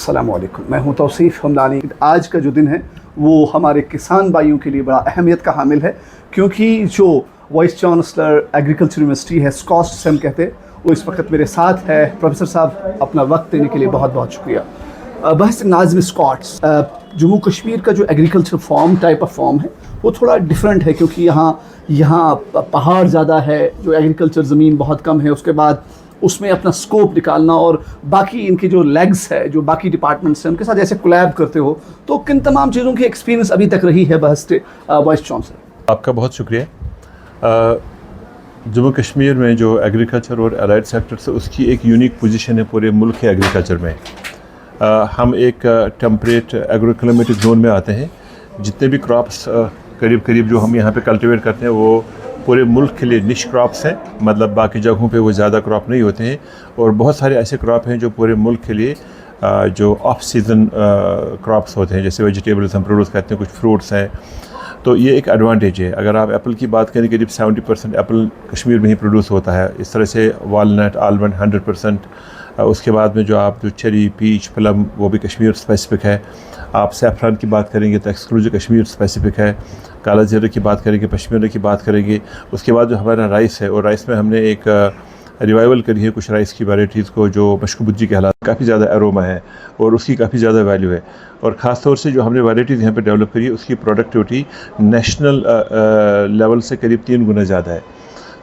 अस्सलाम वालेकुम, मैं हूं तौसीफ़ हमदानी। आज का जो दिन है वो हमारे किसान भाइयों के लिए बड़ा अहमियत का हामिल है, क्योंकि जो वाइस चांसलर एग्रीकल्चर यूनिवर्सिटी है, स्कॉस्ट से हम कहते हैं, वो इस वक्त मेरे साथ है। प्रोफेसर साहब, अपना वक्त देने के लिए बहुत बहुत शुक्रिया। बहस नाज़िम स्कॉट्स, जम्मू कश्मीर का जो agriculture form type of form है वो थोड़ा डिफरेंट है, क्योंकि यहाँ पहाड़ ज़्यादा है, जो एग्रीकल्चर ज़मीन बहुत कम है, उसके बाद उसमें अपना स्कोप निकालना और बाकी इनकी जो लेग्स है, जो बाकी डिपार्टमेंट्स हैं, उनके साथ ऐसे कोलैब करते हो, तो किन तमाम चीज़ों की एक्सपीरियंस अभी तक रही है बहस वाइस चांसलर? आपका बहुत शुक्रिया। जम्मू कश्मीर में जो एग्रीकल्चर और अलाइड सेक्टर से उसकी एक यूनिक पोजीशन है पूरे मुल्क के एग्रीकल्चर में। हम एक टेम्परेट एग्रो क्लाइमेटिक जोन में आते हैं। जितने भी क्रॉप्स करीब करीब जो हम यहाँ पे कल्टीवेट करते हैं वो पूरे मुल्क के लिए निश क्रॉप्स हैं, मतलब बाकी जगहों पे वो ज़्यादा क्रॉप नहीं होते हैं। और बहुत सारे ऐसे क्रॉप हैं जो पूरे मुल्क के लिए जो ऑफ सीज़न क्रॉप्स होते हैं, जैसे वेजिटेबल्स हम प्रोड्यूस करते हैं, कुछ फ्रूट्स हैं। तो ये एक एडवांटेज है। अगर आप एप्पल की बात करें, करीब 70% एप्पल कश्मीर में ही प्रोड्यूस होता है। इस तरह से वालनट, आलमंड 100%। उसके बाद में जो चेरी, पीच, प्लम, वो भी कश्मीर स्पेसिफ़िक है। आप सैफ़रान की बात करेंगे तो एक्सक्लूसिव कश्मीर स्पेसिफ़िक है। काला ज़ीरा की बात करेंगे, पश्मीना की बात करेंगे। उसके बाद जो हमारा राइस है, और राइस में हमने एक रिवाइवल करी है कुछ राइस की वैराइटीज़ को, जो मशकूबुज्जी कहलाती, काफ़ी ज़्यादा अरोमा है और उसकी काफ़ी ज़्यादा वैल्यू है। और ख़ास तौर से जो हमने वैराइटीज़ यहाँ पे डेवलप करी है, उसकी प्रोडक्टिविटी नेशनल लेवल से करीब 3 गुना ज़्यादा है।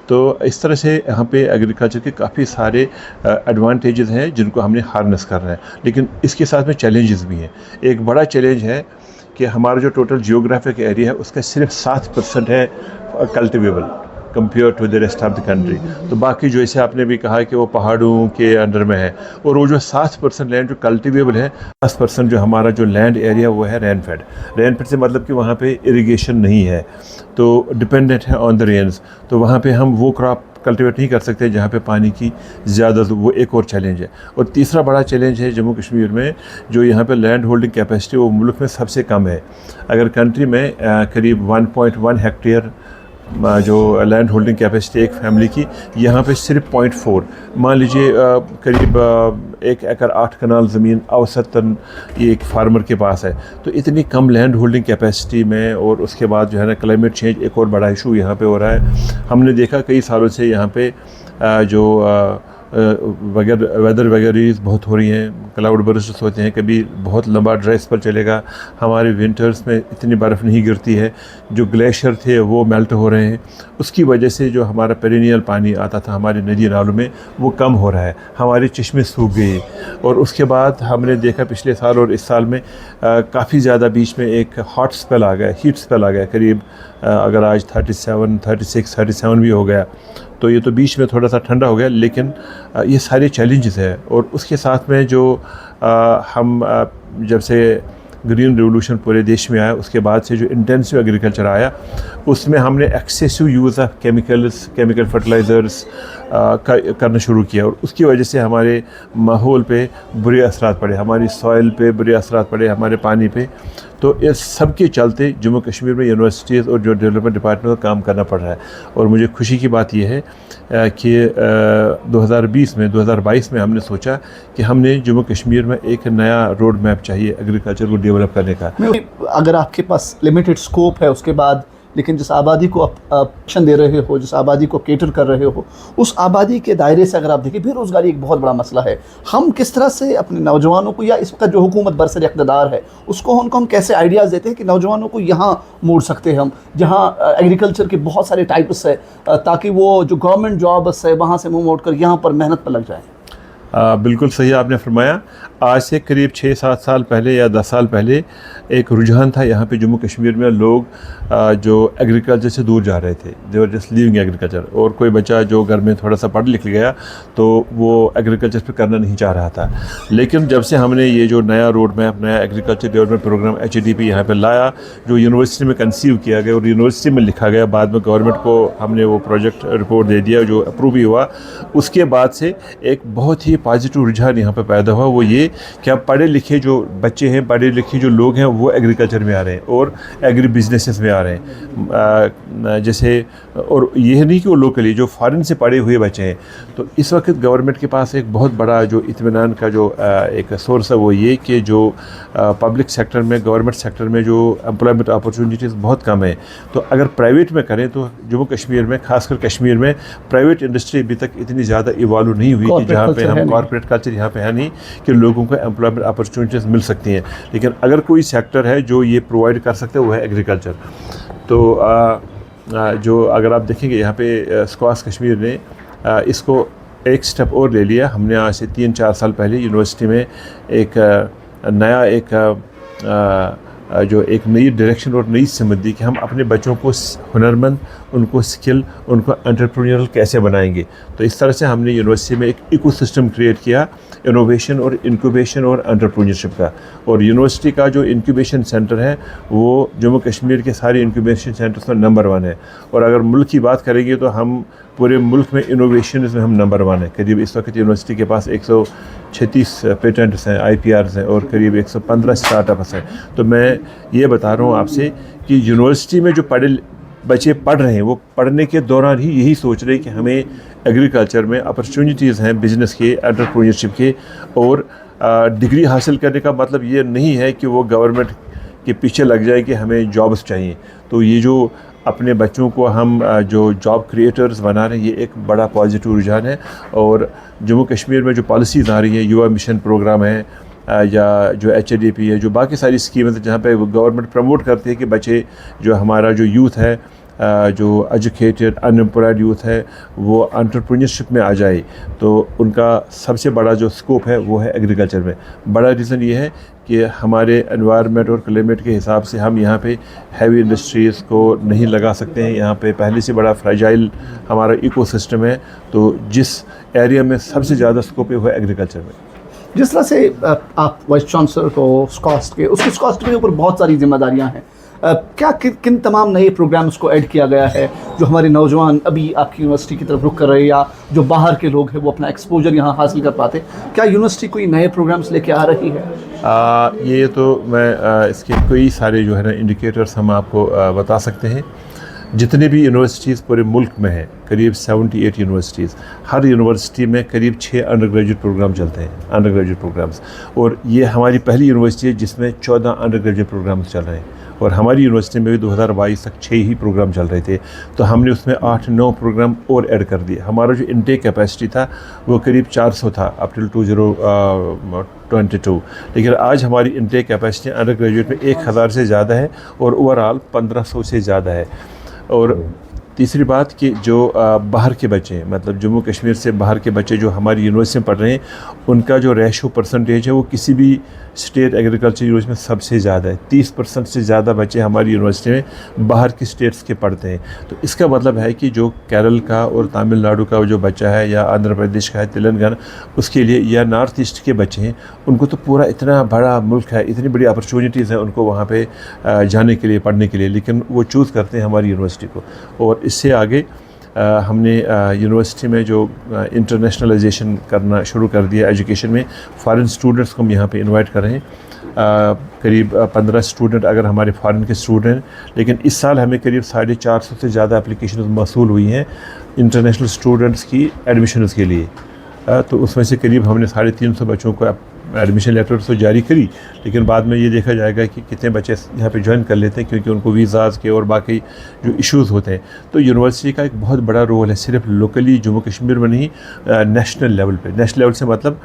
तो इस तरह से यहाँ पे एग्रीकल्चर के काफ़ी सारे एडवांटेजेस हैं जिनको हमने हार्नेस करना है। लेकिन इसके साथ में चैलेंजेस भी हैं। एक बड़ा चैलेंज है कि हमारा जो टोटल जियोग्राफिक एरिया है उसका सिर्फ 7% है cultivable compare to the rest of the country. तो बाकी जो जैसे आपने भी कहा कि वो पहाड़ों के अंडर में है, और वो जो 7% लैंड जो कल्टिवेबल है, 10% जो हमारा जो लैंड एरिया वो है रेनफेड। रेनफेड से मतलब कि वहाँ पे इरिगेशन नहीं है, तो डिपेंडेंट है ऑन द रेन्स। तो वहाँ पे हम वो क्रॉप कल्टिवेट नहीं कर सकते जहाँ पे पानी की ज़्यादा, वो एक और चैलेंज है। और तीसरा बड़ा चैलेंज है जम्मू कश्मीर में, जो यहाँ पे लैंड होल्डिंग कैपेसिटी वो मुल्क में सबसे कम है। अगर कंट्री में करीब 1.1 हेक्टेयर जो लैंड होल्डिंग कैपेसिटी एक फैमिली की, यहाँ पे सिर्फ 0.4, मान लीजिए करीब 1 एकड़ 8 कनाल ज़मीन औसतन ये एक फार्मर के पास है। तो इतनी कम लैंड होल्डिंग कैपेसिटी में, और उसके बाद जो है ना क्लाइमेट चेंज एक और बड़ा इशू यहाँ पे हो रहा है। हमने देखा कई सालों से यहाँ पे जो वेदर वगैरह बहुत हो रही हैं, क्लाउड बर्स्ट होते हैं, कभी बहुत लंबा ड्राई स्पेल चलेगा। हमारे विंटर्स में इतनी बर्फ़ नहीं गिरती है, जो ग्लेशियर थे वो मेल्ट हो रहे हैं। उसकी वजह से जो हमारा पेरिनियल पानी आता था हमारे नदी नालों में वो कम हो रहा है, हमारे चश्मे सूख गए। और उसके बाद हमने देखा पिछले साल और इस साल में काफ़ी ज़्यादा बीच में एक हॉट स्पेल आ गया, हीट स्पेल आ गया। करीब अगर आज 37, 36, 37 भी हो गया, तो ये तो बीच में थोड़ा सा ठंडा हो गया। लेकिन ये सारे चैलेंजेस हैं। और उसके साथ में जो हम जब से ग्रीन रेवोल्यूशन पूरे देश में आया, उसके बाद से जो इंटेंसिव एग्रीकल्चर आया, उसमें हमने excessive use of chemical fertilisers करना शुरू किया। और उसकी वजह से हमारे माहौल पे बुरे असरात पड़े, हमारी सॉइल पे बुरे असरात पड़े, हमारे पानी पे। तो इस सब के चलते जम्मू कश्मीर में यूनिवर्सिटीज़ और जो डेवलपमेंट डिपार्टमेंट को काम करना पड़ रहा है। और मुझे खुशी की बात यह है कि 2022 में हमने सोचा कि हमने जम्मू कश्मीर में एक नया रोड मैप चाहिए एग्रीकल्चर को डेवलप करने का। अगर आपके पास लिमिटेड स्कोप है, उसके बाद लेकिन जिस आबादी को आप ऑप्शन दे रहे हो, जिस आबादी को केटर कर रहे हो, उस आबादी के दायरे से अगर आप देखें, बेरोज़गारी एक बहुत बड़ा मसला है। हम किस तरह से अपने नौजवानों को, या इस वक्त जो हुकूमत बरसर इक़्तिदार है उसको, उनको हम कैसे आइडियाज़ देते हैं कि नौजवानों को यहाँ मोड़ सकते हैं हम, जहाँ एग्रीकल्चर के बहुत सारे टाइप्स है, ताकि वो जो गवर्नमेंट जॉब्स है वहाँ से मुँह मोड़ कर यहाँ पर मेहनत पर लग जाएँ? बिल्कुल सही आपने फरमाया। आज से करीब 6-7 साल पहले या 10 साल पहले एक रुझान था यहाँ पे जम्मू कश्मीर में, लोग जो एग्रीकल्चर से दूर जा रहे थे, दे वर जस्ट लीविंग एग्रीकल्चर। और कोई बच्चा जो घर में थोड़ा सा पढ़ लिख गया तो वो एग्रीकल्चर पे करना नहीं चाह रहा था। लेकिन जब से हमने ये जो नया रोड मैप, नया एग्रीकल्चर डेवलपमेंट प्रोग्राम HDP यहाँ पे लाया, जो यूनिवर्सिटी में कंसीव किया गया और यूनिवर्सिटी में लिखा गया, बाद में गवर्नमेंट को हमने वो प्रोजेक्ट रिपोर्ट दे दिया जो अप्रूव भी हुआ, उसके बाद से एक बहुत ही पॉजिटिव रुझान यहाँ पे पैदा हुआ। वो ये कि अब पढ़े लिखे जो बच्चे हैं, पढ़े लिखे जो लोग हैं, वो एग्रीकल्चर में आ रहे हैं और एग्री बिजनेसेस में आ रहे हैं। जैसे और ये नहीं कि वो लोकली, जो फ़ॉरेन से पढ़े हुए बच्चे हैं। तो इस वक्त गवर्नमेंट के पास एक बहुत बड़ा जो इत्मीनान का जो एक सोर्स है वो ये कि जो पब्लिक सेक्टर में, गवर्नमेंट सेक्टर में जो एम्प्लॉयमेंट अपॉर्चुनिटीज़ बहुत कम है। तो अगर प्राइवेट में करें तो जम्मू कश्मीर में, खासकर कश्मीर में, प्राइवेट इंडस्ट्री अभी तक इतनी ज़्यादा इवॉल्व नहीं हुई कि जहाँ पे हम कॉर्पोरेट कल्चर यहाँ पे है नहीं कि लोगों को एम्प्लॉयमेंट अपॉर्चुनिटीज़ मिल सकती हैं। लेकिन अगर कोई सेक्टर है जो ये प्रोवाइड कर सकता है वो है एग्रीकल्चर। तो जो अगर आप देखेंगे यहाँ पे स्क्वाश कश्मीर ने इसको एक स्टेप और ले लिया। हमने आज से 3-4 साल पहले यूनिवर्सिटी में एक नया जो एक नई डायरेक्शन और नई समझ दी कि हम अपने बच्चों को हुनरमंद, उनको स्किल, उनको एंटरप्रेन्योरल कैसे बनाएंगे। तो इस तरह से हमने यूनिवर्सिटी में एक इकोसिस्टम क्रिएट किया इनोवेशन और इंक्यूबेशन और एंटरप्रेन्योरशिप का। और यूनिवर्सिटी का जो इंक्यूबेशन सेंटर है वो जम्मू कश्मीर के सारे इंक्यूबेशन सेंटर्स में नंबर 1 है। और अगर मुल्क की बात करेंगे तो हम पूरे मुल्क में इनोवेशन में हम नंबर 1 है। करीब इस वक्त यूनिवर्सिटी के पास 136 पेटेंट्स हैं, IPRs हैं और करीब 115 स्टार्टअप्स हैं। तो मैं ये बता रहा हूँ आपसे कि यूनिवर्सिटी में जो बच्चे पढ़ रहे हैं वो पढ़ने के दौरान ही यही सोच रहे हैं कि हमें एग्रीकल्चर में अपॉर्चुनिटीज़ हैं, बिज़नेस के, एंटरप्रेन्योरशिप के। और डिग्री हासिल करने का मतलब ये नहीं है कि वो गवर्नमेंट के पीछे लग जाए कि हमें जॉब्स चाहिए। तो ये जो अपने बच्चों को हम जो जॉब क्रिएटर्स बना रहे हैं ये एक बड़ा पॉजिटिव रुझान है। और जम्मू कश्मीर में जो पॉलिसीज़ आ रही हैं, युवा मिशन प्रोग्राम है या जो HADP है, जो बाकी सारी स्कीम्स जहाँ पे गवर्नमेंट प्रमोट करती है कि बच्चे, जो हमारा जो यूथ है, जो एजुकेटेड अनएम्प्लॉयड यूथ है, वो एंटरप्रेन्योरशिप में आ जाए। तो उनका सबसे बड़ा जो स्कोप है वो है एग्रीकल्चर में। बड़ा रीज़न ये है कि हमारे एनवायरनमेंट और क्लाइमेट के हिसाब से हम यहाँ पे हैवी इंडस्ट्रीज़ को नहीं लगा सकते हैं। यहाँ पे पहले से बड़ा फ्रेजाइल हमारा इकोसिस्टम है। तो जिस एरिया में सबसे ज़्यादा स्कोप है वो है एग्रीकल्चर में। जिस तरह से आप वाइस चांसलर को स्कॉस्ट के, उसके स्कॉस्ट के ऊपर बहुत सारी जिम्मेदारियां हैं, क्या किन तमाम नए प्रोग्राम्स को ऐड किया गया है जो हमारे नौजवान अभी आपकी यूनिवर्सिटी की तरफ रुख कर रहे हैं, या जो बाहर के लोग हैं वो अपना एक्सपोजर यहाँ हासिल कर पाते? क्या यूनिवर्सिटी कोई नए प्रोग्राम्स लेके आ रही है? ये तो मैं इसके कई सारे जो है ना इंडिकेटर्स हम आपको बता सकते हैं। जितने भी यूनिवर्सिटीज़ पूरे मुल्क में हैं, करीब 78 यूनिवर्सिटीज़, हर यूनिवर्सिटी में करीब 6 अंडर ग्रेजुएट प्रोग्राम चलते हैं, अंडर ग्रेजुएट प्रोग्राम्स। और ये हमारी पहली यूनिवर्सिटी है जिसमें 14 अंडर ग्रेजुएट प्रोग्राम्स चल रहे हैं। और हमारी यूनिवर्सिटी में भी 2022 तक 6 ही प्रोग्राम चल रहे थे। तो हमने उसमें 8-9 प्रोग्राम और ऐड कर दिए। हमारा जो इनटेक कैपेसिटी था वो करीब 400 था अप टिल 2022। लेकिन आज हमारी इनटेक कैपेसिटी अंडर ग्रेजुएट में 1000 से ज़्यादा है और ओवरऑल 1500 से ज़्यादा है। और तीसरी बात कि जो बाहर के बच्चे हैं, मतलब जम्मू कश्मीर से बाहर के बच्चे जो हमारी यूनिवर्सिटी में पढ़ रहे हैं, उनका जो रेशो परसेंटेज है वो किसी भी स्टेट एग्रीकल्चर यूनिवर्सिटी में सबसे ज़्यादा है। 30% से ज़्यादा बच्चे हमारी यूनिवर्सिटी में बाहर की स्टेट्स के पढ़ते हैं। तो इसका मतलब है कि जो केरल का और तमिलनाडु का जो बच्चा है, या आंध्र प्रदेश का है, तेलंगाना, उसके लिए, या नॉर्थ ईस्ट के बच्चे हैं, उनको तो पूरा इतना बड़ा मुल्क है, इतनी बड़ी अपॉर्चुनिटीज़ हैं उनको वहाँ पे जाने के लिए, पढ़ने के लिए, लेकिन वो चूज़ करते हैं हमारी यूनिवर्सिटी को। और इससे आगे हमने यूनिवर्सिटी में जो इंटरनेशनलाइजेशन करना शुरू कर दिया एजुकेशन में, फ़ॉरेन स्टूडेंट्स को हम यहाँ पे इनवाइट कर रहे हैं। करीब 15 स्टूडेंट अगर हमारे फ़ॉरेन के स्टूडेंट हैं, लेकिन इस साल हमें करीब 450 से ज़्यादा एप्लीकेशन मौसूल हुई हैं इंटरनेशनल स्टूडेंट्स की एडमिशन के लिए। तो उसमें से करीब हमने 350 बच्चों को एडमिशन लेटर तो जारी करी, लेकिन बाद में ये देखा जाएगा कि कितने बच्चे यहाँ पे ज्वाइन कर लेते हैं, क्योंकि उनको वीज़ाज़ के और बाकी जो इश्यूज़ होते हैं। तो यूनिवर्सिटी का एक बहुत बड़ा रोल है, सिर्फ लोकली जम्मू कश्मीर में नहीं, नेशनल लेवल पे। नेशनल लेवल से मतलब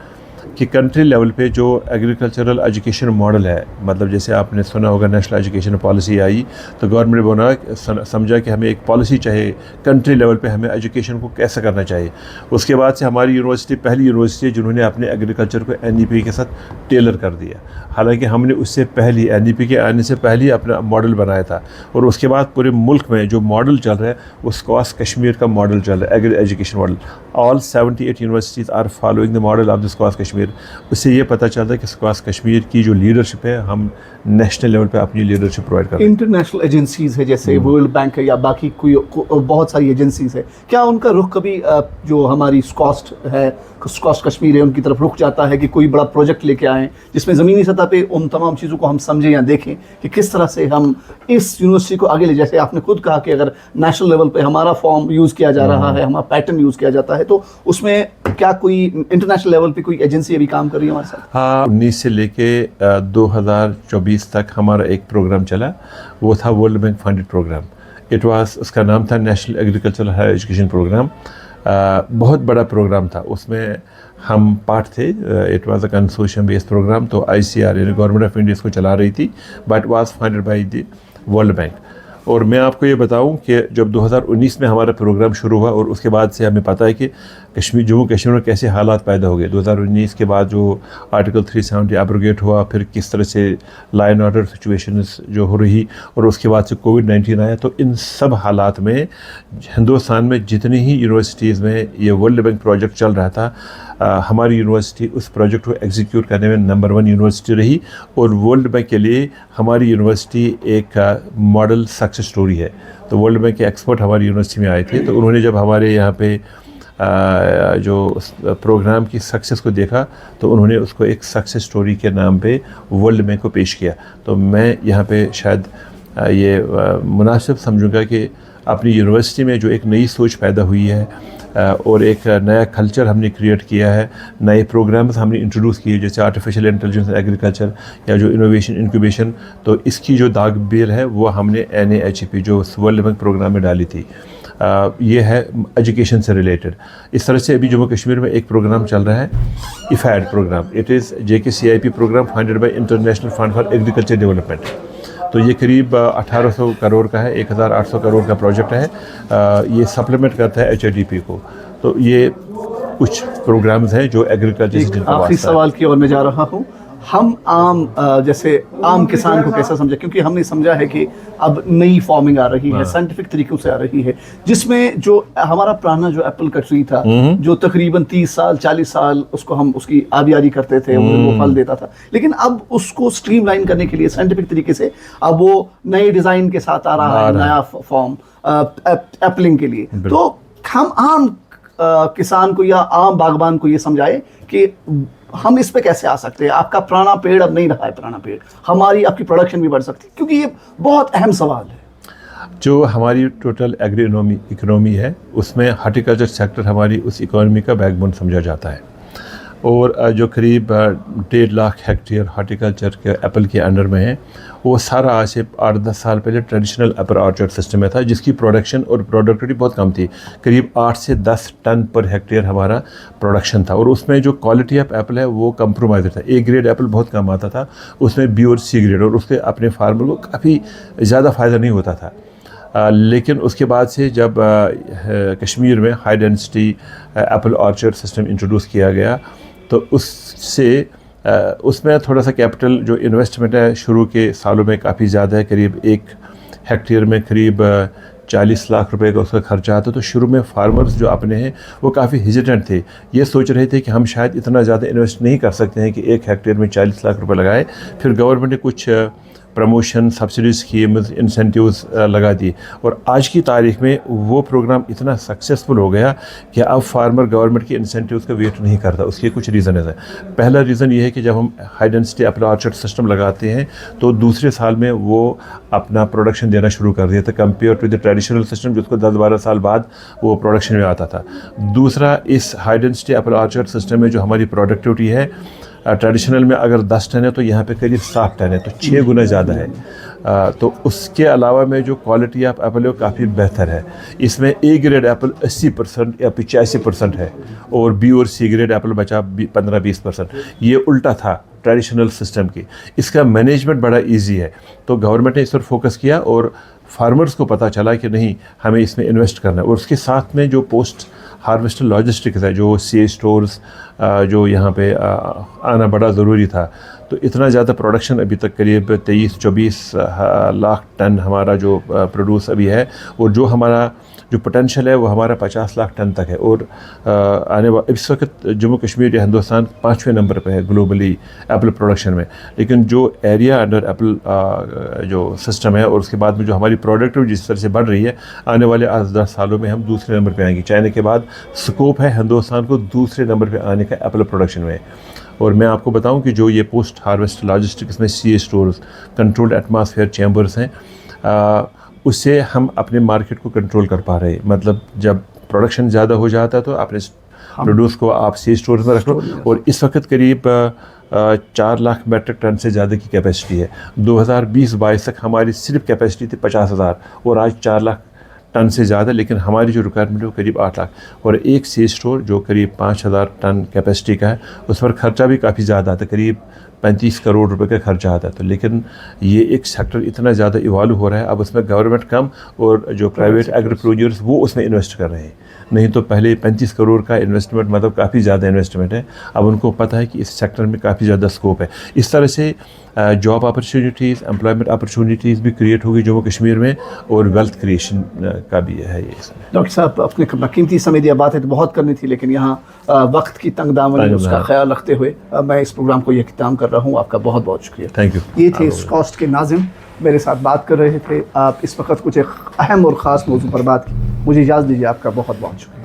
कि कंट्री लेवल पे जो एग्रीकल्चरल एजुकेशन मॉडल है, मतलब जैसे आपने सुना होगा नेशनल एजुकेशन पॉलिसी आई, तो गवर्नमेंट बना समझा कि हमें एक पॉलिसी चाहिए कंट्री लेवल पे, हमें एजुकेशन को कैसे करना चाहिए। उसके बाद से हमारी यूनिवर्सिटी पहली यूनिवर्सिटी है जिन्होंने अपने एग्रीकल्चर को NEP के साथ टेलर कर दिया। हालांकि हमने उससे पहले NEP के आने से पहले ही अपना मॉडल बनाया था, और उसके बाद पूरे मुल्क में जो मॉडल चल रहा है वो स्कॉश कश्मीर का मॉडल चल रहा है, agri education model. All 78 universities are following the model of the SKUAST Kashmir Kashmir, उससे ये पता चलता है कि स्क्वाश कश्मीर की जो लीडरशिप है, हम नेशनल लेवल पे अपनी लीडरशिप प्रोवाइड करते हैं। इंटरनेशनल एजेंसीज है जैसे वर्ल्ड बैंक है या बाकी कोई बहुत सारी एजेंसीज है, क्या उनका रुख कभी जो हमारी स्कॉस्ट कश्मीर है उनकी तरफ रुख जाता है कि कोई बड़ा प्रोजेक्ट लेके आएँ जिसमें ज़मीनी सतह पे उन तमाम चीज़ों को हम समझें या देखें कि किस तरह से हम इस यूनिवर्सिटी को आगे ले, जैसे आपने खुद कहा कि अगर नेशनल लेवल पे हमारा फॉर्म यूज़ किया जा रहा है, हमारा पैटर्न यूज़ किया जाता है, तो उसमें क्या कोई इंटरनेशनल लेवल पे कोई एजेंसी अभी काम कर रही है हमारे साथ? हाँ, 19 से लेके 2024 तक हमारा एक प्रोग्राम चला, वो था वर्ल्ड बैंक फंडेड प्रोग्राम। उसका नाम था national agricultural higher education programme. बहुत बड़ा प्रोग्राम था, उसमें हम पार्ट थे। It was a consortium based programme, तो ICR यानी गवर्नमेंट ऑफ इंडिया इसको चला रही थी, but was funded by the world bank. और मैं आपको ये बताऊं कि जब 2019 में हमारा प्रोग्राम शुरू हुआ और उसके बाद से हमें पता है कि जम्मू कश्मीर में कैसे हालात पैदा हो गए। 2019 के बाद जो आर्टिकल 370 एब्रोगेट हुआ, फिर किस तरह से लॉ एंड ऑर्डर सिचुएशंस जो हो रही, और उसके बाद से कोविड-19 आया, तो इन सब हालात में हिंदुस्तान में जितनी ही यूनिवर्सिटीज़ में ये वर्ल्ड बैंक प्रोजेक्ट चल रहा था, हमारी यूनिवर्सिटी उस प्रोजेक्ट को एग्जीक्यूट करने में नंबर 1 यूनिवर्सिटी रही। और वर्ल्ड बैंक के लिए हमारी यूनिवर्सिटी एक मॉडल सक्सेस स्टोरी है। तो वर्ल्ड बैंक के एक्सपर्ट हमारी यूनिवर्सिटी में आए थे, तो उन्होंने जब हमारे यहाँ पे जो प्रोग्राम की सक्सेस को देखा, तो उन्होंने उसको एक सक्सेस स्टोरी के नाम पे वर्ल्ड बैंक को पेश किया। तो मैं यहाँ पे शायद ये मुनासिब समझूंगा कि अपनी यूनिवर्सिटी में जो एक नई सोच पैदा हुई है और एक नया कल्चर हमने क्रिएट किया है, नए प्रोग्राम्स हमने इंट्रोड्यूस किए जैसे आर्टिफिशियल इंटेलिजेंस एग्रीकल्चर या जो इनोवेशन इंक्यूबेशन, तो इसकी जो दागबीर है वो हमने NAHEP जो वर्ल्ड बैंक प्रोग्राम में डाली थी। ये है एजुकेशन से रिलेटेड। इस तरह से अभी जम्मू कश्मीर में एक प्रोग्राम चल रहा है, IFAD programme. It is JKCIP programme funded by international fund for agriculture development. तो ये करीब 1800 करोड़ का है, 1800 करोड़ का प्रोजेक्ट है। ये सप्लीमेंट करता है HIDP को। तो ये कुछ प्रोग्राम्स हैं जो एग्रीकल्चर से जिनका आखिरी वास्ता है। सवाल की ओर मैं जा रहा हूँ। हम जैसे आम किसान को कैसा समझे, क्योंकि हमने समझा है कि अब नई फार्मिंग आ रही है, साइंटिफिक तरीकों से आ रही है, जिसमें जो हमारा पुराना जो एप्पल का ट्री था, जो तकरीबन 30 साल 40 साल उसको हम उसकी आबियारी करते थे, वो फल देता था, लेकिन अब उसको स्ट्रीमलाइन करने के लिए साइंटिफिक तरीके से अब वो नए डिज़ाइन के साथ आ रहा है, नया फॉर्म एप्पलिंग के लिए। तो हम आम किसान को या आम बागबान को ये समझाए कि हम इस पे कैसे आ सकते हैं। आपका पुराना पेड़ अब नहीं रहा है पुराना पेड़, आपकी प्रोडक्शन भी बढ़ सकती है, क्योंकि ये बहुत अहम सवाल है। जो हमारी टोटल एग्री इकोनॉमी है, उसमें हार्टिकल्चर सेक्टर हमारी उस इकोनॉमी का बैकबोन समझा जाता है। और जो करीब 1.5 लाख हेक्टेयर हार्टिकल्चर के एप्पल के अंडर में है, वो सारा आज से 8-10 साल पहले ट्रेडिशनल एप्पल ऑर्चर्ड सिस्टम में था, जिसकी प्रोडक्शन और प्रोडक्टिविटी बहुत कम थी। करीब 8 से 10 टन पर हेक्टेयर हमारा प्रोडक्शन था, और उसमें जो क्वालिटी ऑफ एप्पल है वो कंप्रोमाइज था। A ग्रेड एप्पल बहुत कम आता था, उसमें B और C ग्रेड, और उसके अपने फार्मर को काफ़ी ज़्यादा फ़ायदा नहीं होता था। लेकिन उसके बाद से जब कश्मीर में high density Apple orchard system introduce किया गया, तो उससे उसमें थोड़ा सा कैपिटल जो इन्वेस्टमेंट है शुरू के सालों में काफ़ी ज़्यादा है। करीब 1 हेक्टेयर में करीब 40 लाख रुपए का उसका खर्चा आता। तो शुरू में फार्मर्स जो अपने हैं वो काफ़ी हेजिटेंट थे, ये सोच रहे थे कि हम शायद इतना ज़्यादा इन्वेस्ट नहीं कर सकते हैं कि 1 हेक्टेयर में 40 लाख रुपए लगाए। फिर गवर्नमेंट ने कुछ प्रमोशन, सब्सिडी स्कीम्स, इंसेंटिव्स लगा दिए, और आज की तारीख में वो प्रोग्राम इतना सक्सेसफुल हो गया कि अब फार्मर गवर्नमेंट के इंसेंटिव्स का वेट नहीं करता। उसके कुछ रीज़न है। पहला रीज़न ये है कि जब हम high density Apple orchard system लगाते हैं तो दूसरे साल में वो अपना प्रोडक्शन देना शुरू कर दिया था, compare to the traditional system जिसको 10-12 साल बाद वो प्रोडक्शन में आता था। दूसरा, इस high density Apple orchard system में जो हमारी प्रोडक्टिविटी है, ट्रेडिशनल में अगर 10 टन है तो यहाँ पे करीब 7 टन है, तो 6 गुना ज़्यादा है। तो उसके अलावा में जो क्वालिटी ऑफ एप्पल है वो काफ़ी बेहतर है। इसमें A ग्रेड एप्पल 80% या 85% है, और B और C ग्रेड एप्पल बचा 15-20%। ये उल्टा था ट्रेडिशनल सिस्टम की। इसका मैनेजमेंट बड़ा इजी है, तो गवर्नमेंट ने इस पर फोकस किया और फार्मर्स को पता चला कि नहीं, हमें इसमें इन्वेस्ट करना है। और उसके साथ में जो पोस्ट हार्वेस्टर लॉजिस्टिक्स है, जो CA स्टोर्स जो यहाँ पे आना बड़ा ज़रूरी था, तो इतना ज़्यादा प्रोडक्शन अभी तक करीब 23-24 लाख टन हमारा जो प्रोड्यूस अभी है, और जो हमारा जो पोटेंशियल है वो हमारा 50 लाख टन तक है। और इस वक्त जम्मू कश्मीर या हिंदुस्तान 5वें नंबर पे है ग्लोबली एप्पल प्रोडक्शन में, लेकिन जो एरिया अंडर एप्पल जो सिस्टम है और उसके बाद में जो हमारी प्रोडक्टिविटी जिस तरह से बढ़ रही है, आने वाले 10 सालों में हम दूसरे नंबर पे आएंगे। चाइना के बाद स्कोप है हिंदुस्तान को दूसरे नंबर पे आने का एप्पल प्रोडक्शन में। और मैं आपको बताऊं कि जो ये पोस्ट हार्वेस्ट लॉजिस्टिक्स में CA stores, controlled atmosphere chambers हैं, उससे हम अपने मार्केट को कंट्रोल कर पा रहे हैं। मतलब जब प्रोडक्शन ज़्यादा हो जाता है तो अपने प्रोड्यूस को आप CA स्टोर्स में रख लो। और इस वक्त करीब 4 लाख मेट्रिक टन से ज़्यादा की कैपेसिटी है। 2020-22 तक हमारी सिर्फ कैपेसिटी थी 50,000 और आज 4 लाख टन से ज़्यादा, लेकिन हमारी जो रिक्वायरमेंट है वो करीब 8 लाख। और एक CA स्टोर जो करीब 5,000 टन कैपेसिटी का है, उस पर खर्चा भी काफ़ी ज़्यादा आता है, करीब 35 करोड़ रुपए का खर्चा आता है। तो लेकिन ये एक सेक्टर इतना ज़्यादा इवॉल्व हो रहा है, अब उसमें गवर्नमेंट कम और जो प्राइवेट एग्री प्रोड्यूसर्स वो उसमें इन्वेस्ट कर रहे हैं। नहीं तो पहले 35 करोड़ का इन्वेस्टमेंट मतलब काफ़ी ज़्यादा इन्वेस्टमेंट है। अब उनको पता है कि इस सेक्टर में काफ़ी ज़्यादा स्कोप है। इस तरह से जॉब अपॉर्चुनिटीज़, एम्प्लॉयमेंट अपॉर्चुनिटीज़ भी क्रिएट होगी जम्मू कश्मीर में, और वेल्थ क्रिएशन का भी है ये इसमें। डॉक्टर साहब, अपने कीमती समय दिया, बातें तो बहुत करनी थी, लेकिन यहाँ वक्त की तंगदामनी उसका ख्याल रखते हुए मैं इस प्रोग्राम को इख्तिताम कर रहा हूँ। आपका बहुत बहुत शुक्रिया। Thank you. ये थे स्कॉस्ट के नाज़िम, मेरे साथ बात कर रहे थे। आप इस वक्त कुछ एक अहम और ख़ास मौजू पर बात की। मुझे इजाज़त दीजिए। आपका बहुत बहुत शुक्रिया।